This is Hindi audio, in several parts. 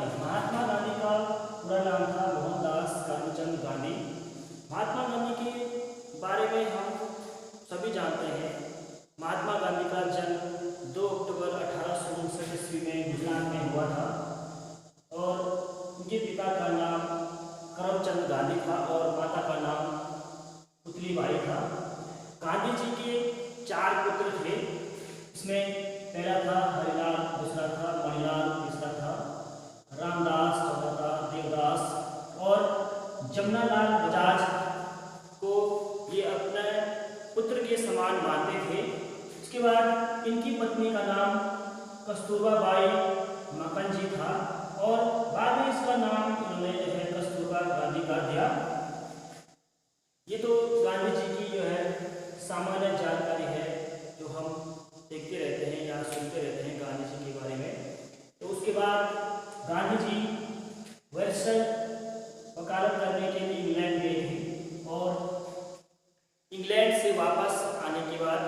गांधी। महात्मा गांधी का पूरा नाम था मोहनदास करमचंद गांधी। महात्मा गांधी के बारे में हम सभी जानते हैं। महात्मा गांधी का जन्म 2 अक्टूबर 1859 ईस्वी में गुजरात में हुआ था और उनके पिता का नाम करमचंद गांधी था और माता का नाम पुतलीबाई था। गांधी जी के 4 पुत्र थे। इसमें पहला था हरिलाल, दूसरा था मणिलाल, तीसरा था रामदास, चौथा था देवदास और जमनालाल बजाज को ये अपने पुत्र के समान मानते थे। उसके बाद इनकी पत्नी का नाम कस्तूरबा बाई मक्खनजी था और बाद में इसका नाम इन्होंने जो है कस्तूरबा गांधी कर दिया। ये तो गांधी जी की जो है सामान्य जानकारी है जो हम देखते रहते हैं या सुनते रहते हैं गांधी जी के बारे में। तो उसके बाद गांधी जी वर्षा वकालत करने के लिए इंग्लैंड गए थे और इंग्लैंड से वापस आने के बाद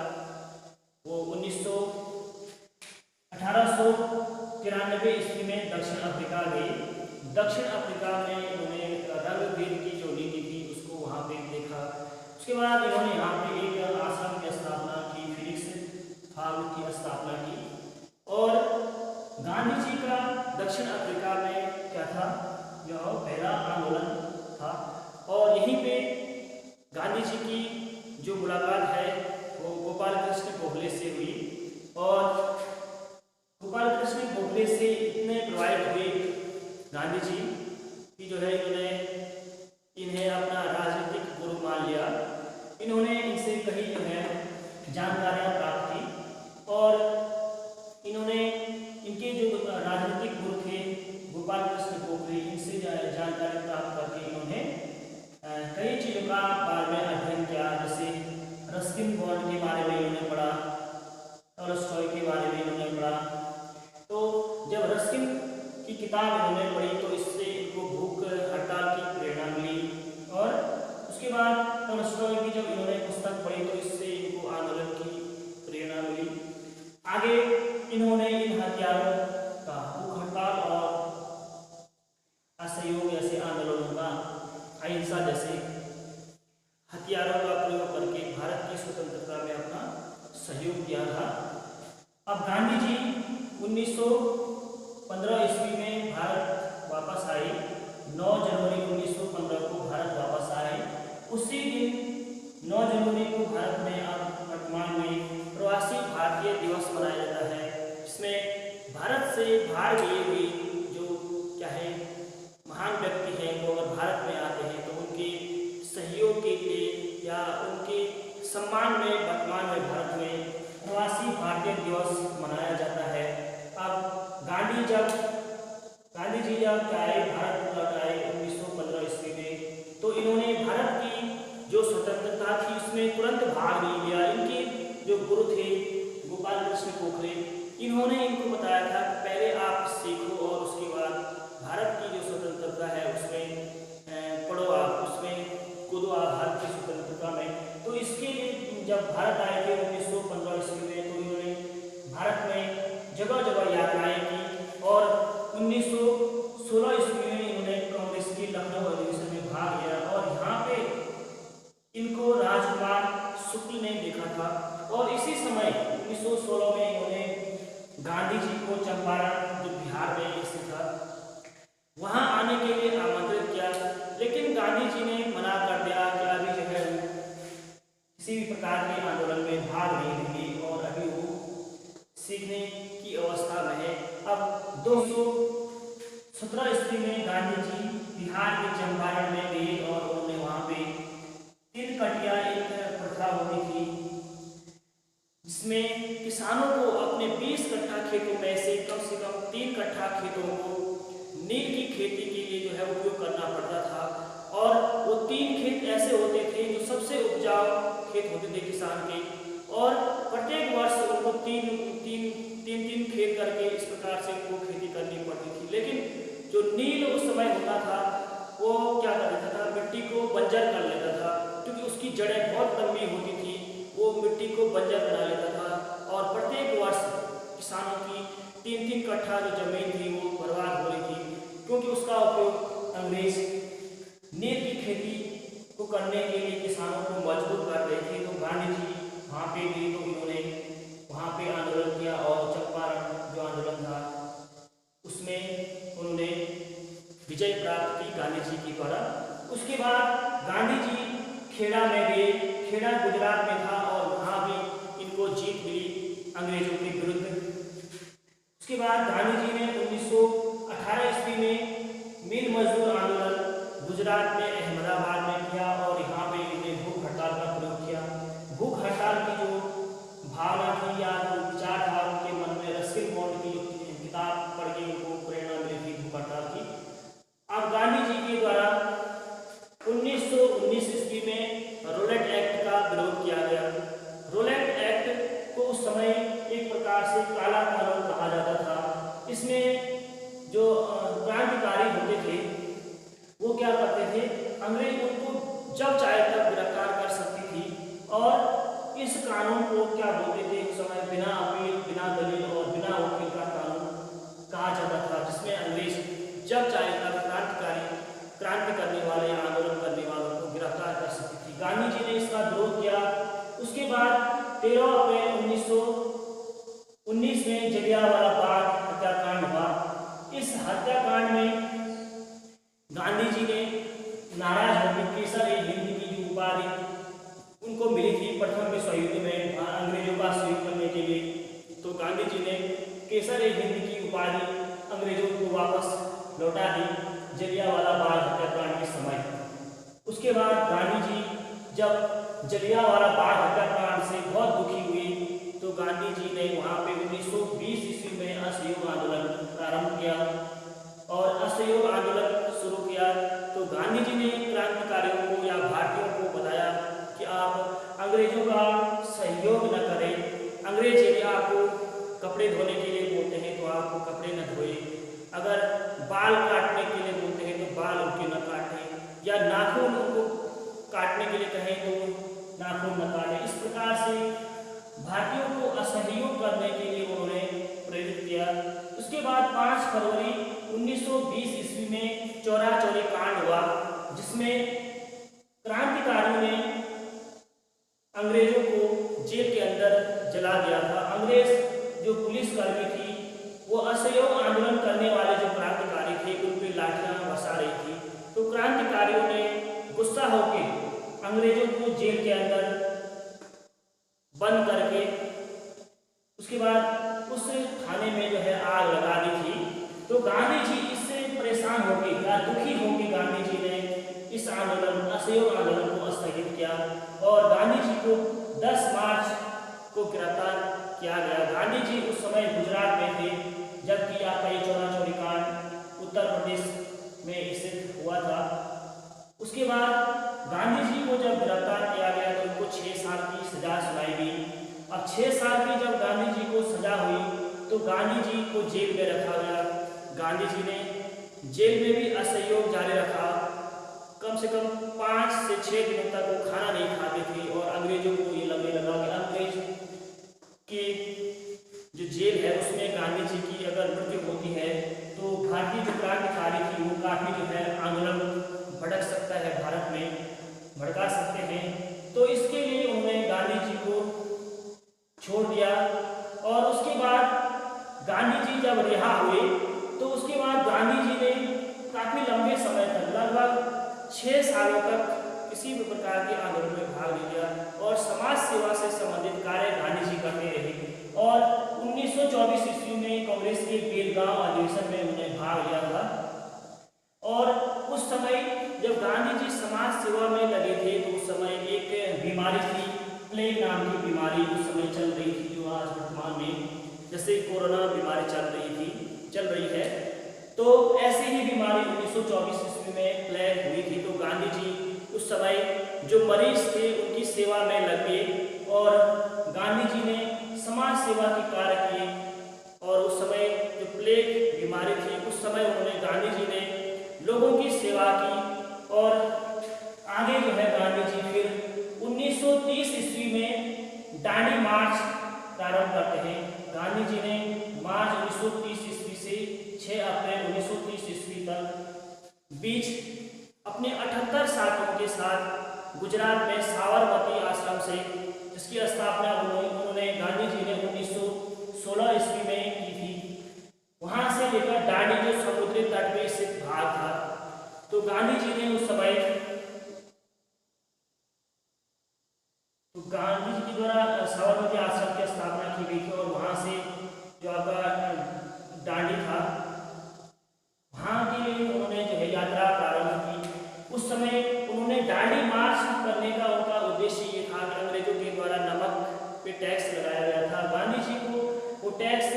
वो 1893 ईस्वी में दक्षिण अफ्रीका गए। दक्षिण अफ्रीका में उन्होंने रंगभेद की जो नीति थी उसको वहाँ पे देखा। उसके बाद इन्होंने यहाँ पे एक आश्रम की स्थापना की, फिनिक्स फार्म की स्थापना की। और गांधी जी का दक्षिण अफ्रीका में क्या था, यह पहला आंदोलन था और यहीं पे गांधी जी की जो मुलाकात है वो गोपाल कृष्ण गोखले से हुई और गोपाल कृष्ण गोखले से इतने प्रभावित हुए गांधी जी कि जो है इन्हें अपना राजनीतिक गुरु मान लिया। इन्होंने इनसे कई जो है जानकारियाँ प्राप्त की और इन्होंने इनके जो राजनीतिक गुरु थे गोपाल कृष्ण गोखले, इनसे जानकारी प्राप्त करके इन्होंने कई चीज़ों का बारे में अध्ययन किया। जैसे रस्किन बॉन्ड के बारे में इन्होंने पढ़ा, टॉलस्टॉय के बारे में इन्होंने पढ़ा। तो जब रस्किन की किताब इन्होंने पढ़ी तो इससे इनको भूख हड़ताल की प्रेरणा मिली और उसके बाद टॉलस्टॉय की जब इन्होंने पुस्तक पढ़ी तो इससे इनको आंदोलन की प्रेरणा मिली। आगे इन्होंने इन हथियारों का भूख हड़ताल और असहयोग जैसे आंदोलनों का, अहिंसा जैसे हथियारों का प्रयोग करके भारत की स्वतंत्रता में अपना सहयोग दिया था। अब गांधी जी 1915 ईस्वी में भारत वापस आए। 9 जनवरी 1915 को भारत वापस आए। उसी दिन 9 जनवरी को भारत में अब वर्तमान में प्रवासी भारतीय दिवस मनाया जाता है। इसमें भारत से बाहर गए हुए जो क्या है महान व्यक्ति हैं वो अगर भारत में आते हैं तो उनके सहयोग के लिए या उनके सम्मान में वर्तमान में भारत में प्रवासी भारतीय दिवस मनाया जाता है। अब गांधी जी जब आए, भारत लौट आए 1915 ईस्वी में, तो इन्होंने भारत की जो स्वतंत्रता थी उसमें तुरंत भाग नहीं लिया। इनके जो गुरु थे गोपाल कृष्ण गोखले, इन्होंने इनको बताया था कि पहले आप सीखो और उसके बाद भारत की जो स्वतंत्रता है उसमें पढ़ो, आप उसमें कूदो, आप भारत की स्वतंत्रता में। तो इसके लिए जब भारत आए थे 1915 ईस्वी में तो इन्होंने भारत में जगह जगह यात्राएं की और 1916 ईस्वी में इन्होंने कांग्रेस की लखनऊ अधिवेशन में भाग लिया और यहाँ पे इनको राजकुमार शुक्ल ने देखा था और इसी समय 1916 में इन्होंने गांधी जी को चंपारण जो बिहार में स्थित था वहाँ आने के लिए आमंत्रित किया, लेकिन गांधी जी ने मना कर दिया कि अभी जो है किसी भी प्रकार के आंदोलन में भाग नहीं लेंगे और अभी वो सीखने की अवस्था में है। अब 217 ईस्वी में गांधी जी बिहार के चंपारण में गए और उन्होंने वहाँ पे 3 कटिया एक प्रथा होती थी जिसमें किसानों को अपने 20 कट्ठा खेतों में से कम 3 कट्ठा खेतों को नील की खेती के लिए जो है उपयोग करना पड़ता था और वो 3 खेत ऐसे होते थे जो सबसे उपजाऊ खेत होते थे किसान के और प्रत्येक वर्ष उनको तीन खेत करके इस प्रकार से उनको खेती करनी पड़ती थी। लेकिन जो नील उस समय होता था वो क्या कर देता था, मिट्टी को बंजर कर लेता था क्योंकि उसकी जड़ें बहुत लंबी होती थी, वो मिट्टी को बंजर बना लेता था और प्रत्येक वर्ष किसानों की 3-3 कट्ठा जो जमीन थी वो बर्बाद हो रही थी। करने के लिए, किसानों को मजबूर कर रहे थे। तो गांधी जी वहाँ पे गए तो इन्होंने वहाँ पे आंदोलन किया और चंपारण जो आंदोलन था उसमें उन्होंने विजय प्राप्त की गांधी जी की द्वारा। उसके बाद गांधी जी खेड़ा में गए। खेड़ा गुजरात में था और वहाँ भी इनको जीत मिली अंग्रेजों के विरुद्ध। उसके बाद गांधी जी ने 1918 ईस्वी में मिल मजदूर आंदोलन गुजरात में अहमदाबाद में किया और यहाँ पे इन्होंने भूख हड़ताल का प्रयोग किया। भूख हड़ताल की जो भावना थी या जो विचार था उनके मन में, रस्किन बॉन्ड की जो किताब पढ़ के उनको प्रेरणा मिली थी भूख हड़ताल की। अब गांधी जी के द्वारा 1919 ईस्वी में रोलेट एक्ट का विरोध किया गया। रोलेट एक्ट को उस समय एक प्रकार से काला कानून कहा जाता था। इसमें जो क्रांतिकारी होते थे वो क्या करते थे, अंग्रेज उनको जब चाहे तब गिरफ्तार कर सकती थी और इस कानून को क्या बोलते थे उस समय, बिना अपील, बिना दलील और बिना वकील का कानून कहा जाता था, जिसमें अंग्रेज जब चाहे तब क्रांति करने वाले, आंदोलन करने वालों को गिरफ्तार कर सकती थी। गांधी जी ने इसका विरोध किया। उसके बाद 13 अप्रैल 1919 में जलियांवाला बाग हत्याकांड हुआ। इस हत्याकांड में गांधी जी ने नाराज होकर केसर-ए-हिंद की जो उपाधि उनको मिली थी प्रथम विश्व युद्ध में अंग्रेजों का सहयोग करने के लिए, तो गांधी जी ने केसर-ए-हिंद की उपाधि अंग्रेजों को वापस लौटा दी जलियांवाला बाग हत्याकांड के समय। उसके बाद गांधी जी जब जलियांवाला बाग हत्याकांड से बहुत दुखी हुए तो गांधी जी ने वहाँ पे 1920 ईस्वी में असहयोग आंदोलन प्रारंभ किया और असहयोग आंदोलन शुरू किया। तो गांधी जी ने क्रांतिकारियों को या भारतीयों को बताया कि आप अंग्रेजों का सहयोग न करें। अंग्रेज यदि आपको कपड़े धोने के लिए बोलते हैं तो आपको कपड़े न धोए, अगर बाल काटने के लिए बोलते हैं तो बाल उनके न काटें, या नाखून उनको काटने के लिए कहें तो नाखून न काटें। इस प्रकार से भारतीयों को असहयोग करने के लिए उन्होंने प्रेरित किया। उसके बाद 5 फरवरी 1920 ईस्वी में चौरा-चौरी कांड हुआ, जिसमें क्रांतिकारियों ने अंग्रेजों को जेल के अंदर जला दिया था। अंग्रेज जो पुलिसकर्मी थी वो असहयोग आंदोलन करने वाले जो क्रांतिकारी थे उन पर लाठियां बरसा रही थी। तो क्रांतिकारियों ने गुस्सा होकर अंग्रेजों को जेल के अंदर बंद करके उसके बाद उस थाने में जो है आग लगा दी थी। तो गांधी जी इससे परेशान होकर या दुखी होकर गांधी जी ने इस आंदोलन, असहयोग आंदोलन को स्थगित किया और गांधी जी को 10 मार्च को गिरफ्तार किया गया। गांधी जी उस समय गुजरात में थे, जबकि आपका ये चौरा-चौरी कांड उत्तर प्रदेश में स्थित हुआ था। उसके बाद गांधी जी को जब गिरफ्तार किया गया तो उनको 6 साल की सजा सुनाई गई। अब 6 साल की जब गांधी जी को सजा हुई तो गांधी जी को जेल में रखा गया। गांधी जी ने जेल में भी असहयोग जारी रखा। कम से कम 5 से 6 दिनों तक वो खाना नहीं खाते थे और अंग्रेजों को ये लगने लगा कि अंग्रेज की जो जेल है उसमें गांधी जी की अगर मृत्यु होती है तो भारतीय जो क्रांतिकारी थी वो काफ़ी जो है आंदोलन भड़क सकता है, भारत में भड़का सकते हैं। तो इसके लिए उन्होंने गांधी जी को छोड़ दिया और उसके बाद गांधी जी जब रिहा हुए तो उसके बाद गांधी जी ने काफ़ी लंबे समय तक, लगभग 6 सालों तक किसी भी प्रकार के आंदोलन में भाग नहीं लिया और समाज सेवा से संबंधित कार्य गांधी जी करते रहे। और 1924 ईस्वी में कांग्रेस के बेलगांव अधिवेशन में उन्होंने भाग लिया था और उस समय जब गांधी जी समाज सेवा में लगे थे तो उस समय एक बीमारी थी, प्लेग नाम की बीमारी उस समय चल रही थी, जो आज वर्तमान में जैसे कोरोना बीमारी चल रही है। तो ऐसी ही बीमारी 1924 ईस्वी में प्लेग हुई थी। तो गांधी जी उस समय जो मरीज थे उनकी सेवा में लग गए और गांधी जी ने समाज सेवा के कार्य किए और उस समय जो प्लेग बीमारी थी उस समय उन्होंने, गांधी जी ने लोगों की सेवा की और आगे जो है गांधी जी फिर 1930 ईस्वी में दांडी मार्च प्रारंभ करते हैं। गांधी जी ने मार्च 1930 ईस्वी से 6 अप्रैल 1930 ईस्वी तक बीच अपने 78 साथियों के साथ गुजरात में साबरमती आश्रम से, जिसकी स्थापना उन्होंने गांधी जी ने 1916 ईस्वी में की थी। वहां से लेकर दांडी जो समुद्री तट पे स्थित भाग था, तो गांधी जी ने उस समय गांधी जी के द्वारा साबरमती आश्रम की स्थापना की गई थी और वहां से जो आपका दांडी था वहां के लिए उन्होंने जो है यात्रा प्रारंभ की। उस समय उन्होंने दांडी मार्च करने का उनका उद्देश्य ये था कि अंग्रेजों के द्वारा नमक पे टैक्स लगाया गया था। गांधी जी को वो टैक्स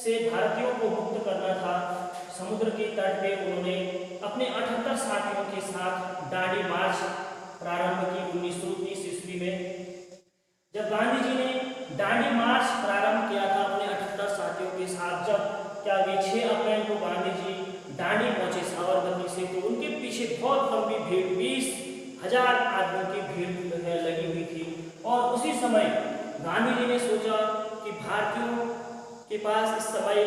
से भारतीयों को मुक्त करना था। समुद्र के तट पे उन्होंने अपने 78 साथियों के साथ दांडी मार्च प्रारंभ की 1930 ईस्वी में। जब गांधी जी ने दांडी मार्च प्रारंभ किया था अपने 78 साथियों के साथ, जब क्या 6 अप्रैल को गांधी जी दांडी पहुंचे साबरमती से, तो उनके पीछे बहुत लंबी भीड़ 20,000 आदमियों की भीड़ लगी हुई थी। और उसी समय गांधी जी ने सोचा कि भारतीयों के पास इस समय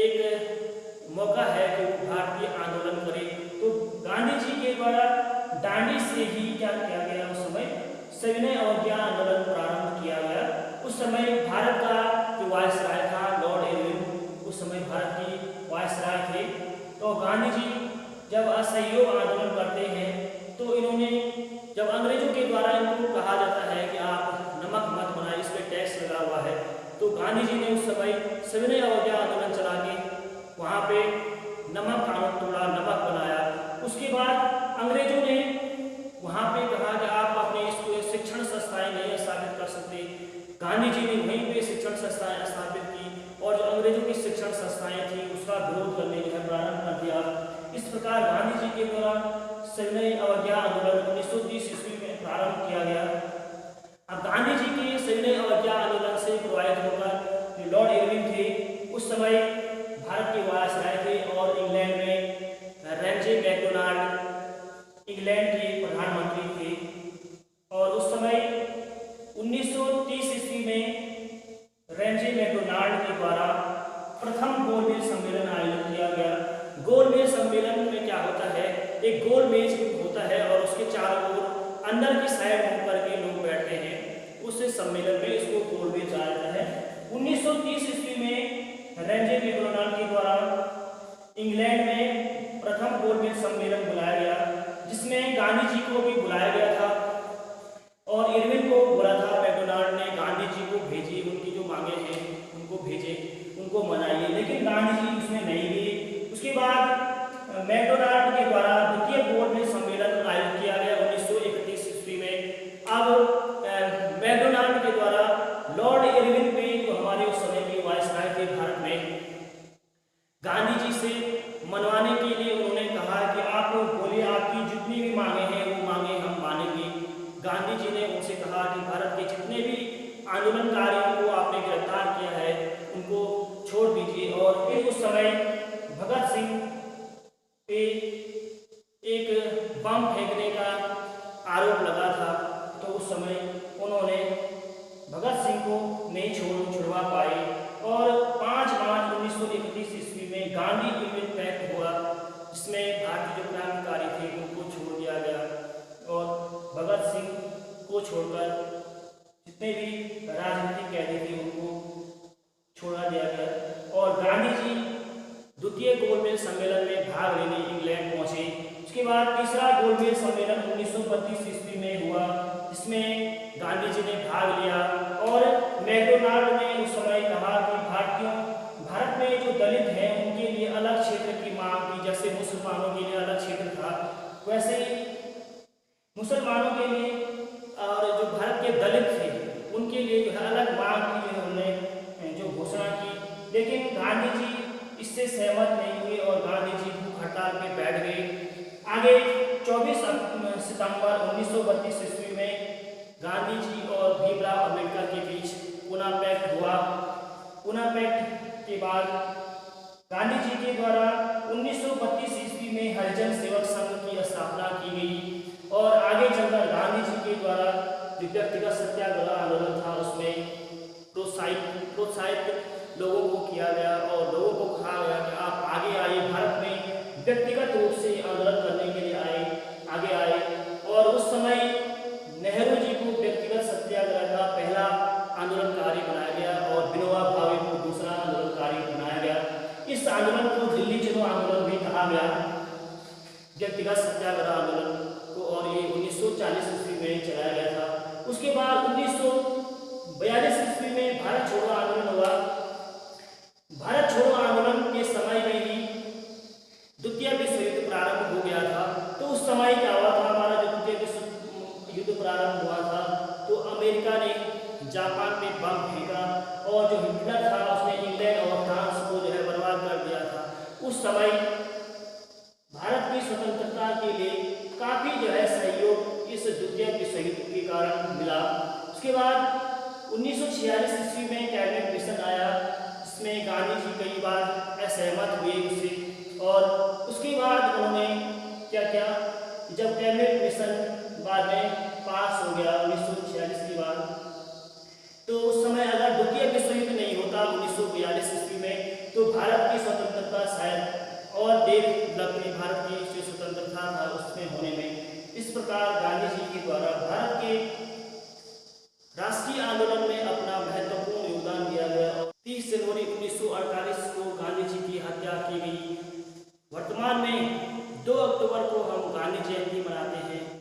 एक मौका है कि वो भारतीय आंदोलन करे। तो गांधी जी के द्वारा दांडी से ही क्या किया गया, उस समय सविनय अवज्ञा आंदोलन प्रारंभ किया गया। उस समय भारत का जो वायसराय था लॉर्ड इरविन, उस समय भारत की वायसराय थे। तो गांधी जी जब असहयोग आंदोलन करते हैं तो इन्होंने, जब अंग्रेजों के द्वारा इनको कहा जाता है कि आप नमक मत बनाइए, इस पर टैक्स लगा हुआ है, तो गांधी जी ने उस समय सविनय अवज्ञा आंदोलन चला के वहाँ पे नमक कानून तोड़ा, नमक बनाया। उसके बाद अंग्रेजों ने वहाँ पे कहा कि आप अपने इसको शिक्षण संस्थाएं नहीं स्थापित कर सकते। गांधी जी ने वहीं पे शिक्षण संस्थाएं स्थापित की और जो अंग्रेजों की शिक्षण संस्थाएं थी उसका विरोध करने का प्रारंभ कर दिया। इस प्रकार गांधी जी के द्वारा सविनय अवज्ञा आंदोलन 1930 ईस्वी में प्रारंभ किया गया। अब गांधी जी के सविनय अवज्ञा आंदोलन से प्रभावित होकर जो लॉर्ड इरविन थे, उस समय भारत के वायसराय थे और इंग्लैंड में रैमजे मैकडोनाल्ड इंग्लैंड के प्रधानमंत्री थे। और उस समय 1930 ईस्वी में रैमजे मैकडोनाल्ड के द्वारा प्रथम गोलमेज सम्मेलन आयोजित किया गया। गोलमेज सम्मेलन में क्या होता है, एक गोल मेज होता है और उसके चारों ओर अंदर की साइड मुंह करके लोग बैठते हैं। उस सम्मेलन में इसको गोलमेज कहा जाता है। 1930 ईस्वी में रैमजे मैकडोनाल्ड के द्वारा इंग्लैंड में प्रथम गोलमेज सम्मेलन बुलाया गया, जिसमें गांधी जी को भी बुलाया गया था और इरविन को बोला था मैकडोनाल्ड ने गांधी जी को भेजिए, उनकी जो मांगे हैं उनको भेजे, उनको मनाइए, लेकिन गांधी जी उसमें नहीं गए। उसके बाद मैकडोनाल्ड के द्वारा द्वितीय गोलमेज सम्मेलन आयोजित किया गया 1931 ईस्वी में। अब मैकडोनाल्ड के द्वारा लॉर्ड इरविन पे, जो हमारे उस समय के वायसराय थे भारत में, गांधी जी से मनवाने के लिए उन्होंने कहा कि आप बोलिए, आपकी जितनी भी मांगे हैं वो मांगे हम मानेंगे। गांधी जी ने उनसे कहा कि भारत के जितने भी आंदोलनकारियों को आपने गिरफ्तार किया है उनको छोड़ दीजिए। और फिर उस समय भगत सिंह पे एक बम फेंकने का आरोप लगा था, तो उस समय उन्होंने भगत सिंह को नहीं छुड़वा पाए और 5 मार्च 1931 ईस्वी में गांधी इरविन पैक्ट हुआ, जिसमें भारतीय जो क्रांतिकारी थे उनको छोड़ दिया गया और भगत सिंह को छोड़कर जितने भी राजनीतिक कैदी थे उनको छोड़ा दिया गया। और गांधी जी द्वितीय गोलमेज सम्मेलन में भाग लेने इंग्लैंड पहुंचे। उसके बाद तीसरा गोलमेज सम्मेलन 1932 ईस्वी में हुआ, जिसमें गांधी जी ने भाग लिया और मैकडोनाल्ड ने उस समय कहा कि भारत में जो दलित हैं उनके लिए अलग क्षेत्र की मांग की। जैसे मुसलमानों के लिए अलग क्षेत्र था, वैसे ही मुसलमानों के लिए और जो भारत के दलित थे उनके लिए जो है अलग मांग की उन्होंने जो घोषणा की। लेकिन गांधी जी इससे सहमत नहीं हुए और गांधी जी भूख हड़ताल पे बैठ गए। आगे 24 सितंबर 1932 ईस्वी में गांधी जी और भीमराव अंबेडकर के बीच पूना पैक्ट हुआ। पूना पैक्ट के बाद गांधी जी के द्वारा 1932 ईस्वी में हरिजन सेवक संघ की स्थापना की गई और आगे चलकर गांधी जी के द्वारा जो व्यक्तिगत सत्याग्रह आंदोलन था उसमें प्रोत्साहित लोगों को किया गया और लोगों को कहा गया कि आप आगे आइए, भारत में व्यक्तिगत रूप से आंदोलन करने के लिए आगे आए। और उस समय व्यक्तिगत सत्याग्रह आंदोलन को, और ये 1940 ईस्वी में चलाया गया था। उसके बाद 1942 ईस्वी में भारत छोड़ो आंदोलन हुआ। भारत छोड़ो आंदोलन के समय में ही द्वितीय विश्व युद्ध प्रारंभ हो गया था। तो उस समय क्या हुआ था, हमारा जो द्वितीय विश्व युद्ध प्रारंभ हुआ था, तो अमेरिका ने जापान पे बम फेंका और जो हिटलर था उसने इंग्लैंड और फ्रांस को जो है बर्बाद कर दिया था। उस समय भारत की स्वतंत्रता के लिए काफ़ी जो है सहयोग इस द्वितीय विश्व युद्ध के कारण मिला। उसके बाद 1946 ईस्वी में कैबिनेट मिशन आया, इसमें गांधी जी कई बार असहमत हुए उससे, और उसके बाद उन्होंने क्या किया, जब कैबिनेट मिशन बाद में पास हो गया 1946 के बाद, तो उस समय अगर द्वितीय विश्व युद्ध नहीं होता 1942 ईस्वी में, तो भारत की स्वतंत्रता शायद और देर लगती, भारत की जो स्वतंत्रता था उसमें होने में। इस प्रकार गांधी जी के द्वारा भारत के राष्ट्रीय आंदोलन में अपना महत्वपूर्ण योगदान दिया गया और 30 जनवरी 1948 को गांधी जी की हत्या की गई। वर्तमान में 2 अक्टूबर को हम गांधी जयंती